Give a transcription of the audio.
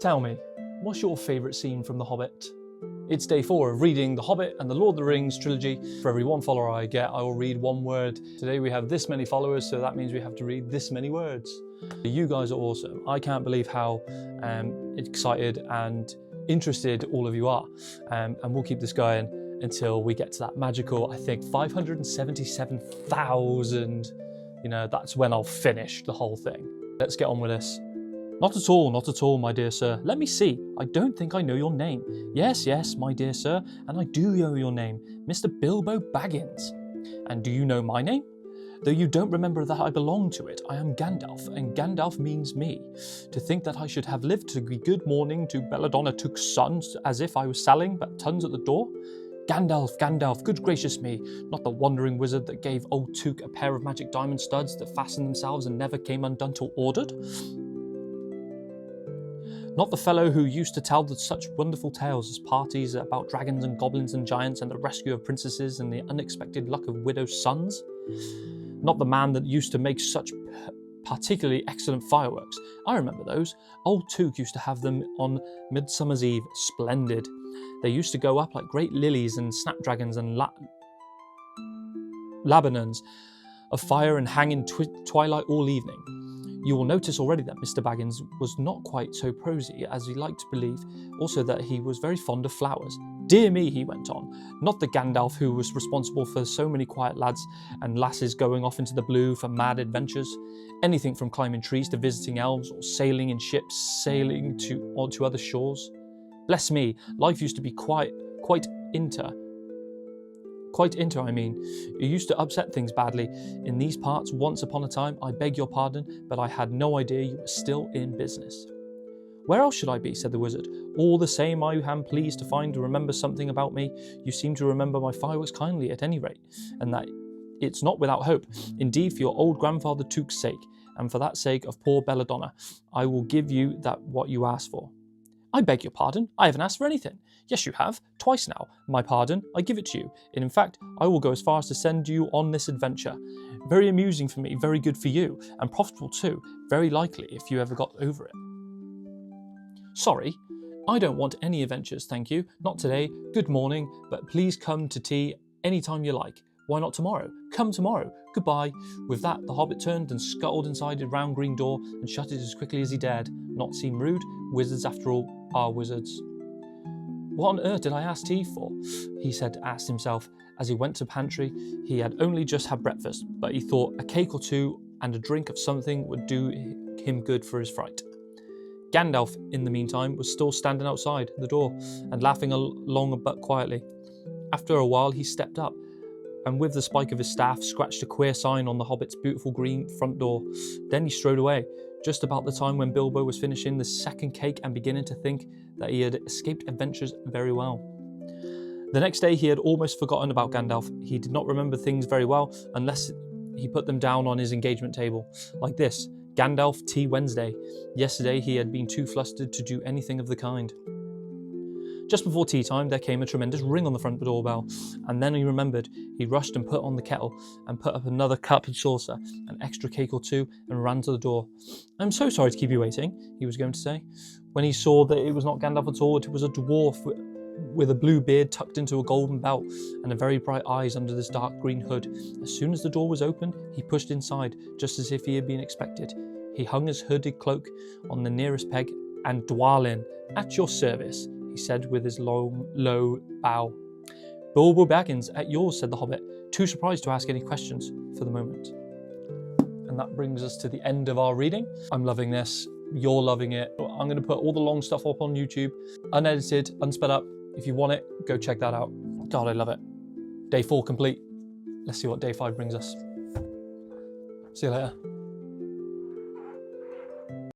Tell me, what's your favourite scene from The Hobbit? It's day 4 of reading The Hobbit and the Lord of the Rings trilogy. For every 1 follower I get, I will read 1 word. Today we have this many followers, so that means we have to read this many words. You guys are awesome. I can't believe how excited and interested all of you are. And we'll keep this going until we get to that magical, I think, 577,000. You know, that's when I'll finish the whole thing. Let's get on with this. Not at all, my dear sir. Let me see. I don't think I know your name. Yes, my dear sir, and I do know your name, Mr. Bilbo Baggins. And do you know my name? Though you don't remember that I belong to it, I am Gandalf, and Gandalf means me. To think that I should have lived to be good morning to Belladonna Took's son, as if I was selling but tons at the door? Gandalf, good gracious me, not the wandering wizard that gave old Took a pair of magic diamond studs that fastened themselves and never came undone till ordered? Not the fellow who used to tell such wonderful tales as parties about dragons and goblins and giants and the rescue of princesses and the unexpected luck of widows' sons? Not the man that used to make such particularly excellent fireworks. I remember those. Old Took used to have them on Midsummer's Eve. Splendid. They used to go up like great lilies and snapdragons and Lebanons of fire and hang in twilight all evening. You will notice already that Mr. Baggins was not quite so prosy as he liked to believe, also that he was very fond of flowers. Dear me, he went on, not the Gandalf who was responsible for so many quiet lads and lasses going off into the blue for mad adventures, anything from climbing trees to visiting elves or sailing in ships, sailing onto other shores. Bless me, life used to be quite into, You used to upset things badly in these parts once upon a time. I beg your pardon, but I had no idea you were still in business. Where else should I be, said the wizard. All the same, I am pleased to find to remember something about me. You seem to remember my fireworks kindly at any rate, and that it's not without hope. Indeed, for your old grandfather Took's sake, and for that sake of poor Belladonna, I will give you what you asked for. I beg your pardon, I haven't asked for anything. Yes, you have, twice now. My pardon, I give it to you. And in fact, I will go as far as to send you on this adventure. Very amusing for me, very good for you, and profitable too, very likely if you ever got over it. Sorry, I don't want any adventures, thank you. Not today, good morning, but please come to tea any time you like. Why not tomorrow? Come tomorrow. Goodbye. With that, the Hobbit turned and scuttled inside a round green door and shut it as quickly as he dared. Not seem rude. Wizards, after all, are wizards. What on earth did I ask tea for? He asked himself. As he went to the pantry, he had only just had breakfast, but he thought a cake or two and a drink of something would do him good for his fright. Gandalf, in the meantime, was still standing outside the door and laughing along but quietly. After a while, he stepped up, and with the spike of his staff scratched a queer sign on the Hobbit's beautiful green front door. Then he strode away, just about the time when Bilbo was finishing the second cake and beginning to think that he had escaped adventures very well. The next day he had almost forgotten about Gandalf. He did not remember things very well unless he put them down on his engagement table, like this: Gandalf, Tea Wednesday. Yesterday he had been too flustered to do anything of the kind. Just before tea time, there came a tremendous ring on the front doorbell, and then he remembered. He rushed and put on the kettle and put up another cup and saucer, an extra cake or two, and ran to the door. I'm so sorry to keep you waiting, he was going to say, when he saw that it was not Gandalf at all. It was a dwarf with a blue beard tucked into a golden belt and a very bright eyes under this dark green hood. As soon as the door was opened, he pushed inside, just as if he had been expected. He hung his hooded cloak on the nearest peg, and Dwalin, at your service, he said with his long, low bow. Bilbo Baggins, at yours, said the Hobbit, too surprised to ask any questions for the moment. And that brings us to the end of our reading. I'm loving this. You're loving it. I'm going to put all the long stuff up on YouTube, unedited, unsped up. If you want it, go check that out. God, I love it. Day 4 complete. Let's see what day 5 brings us. See you later.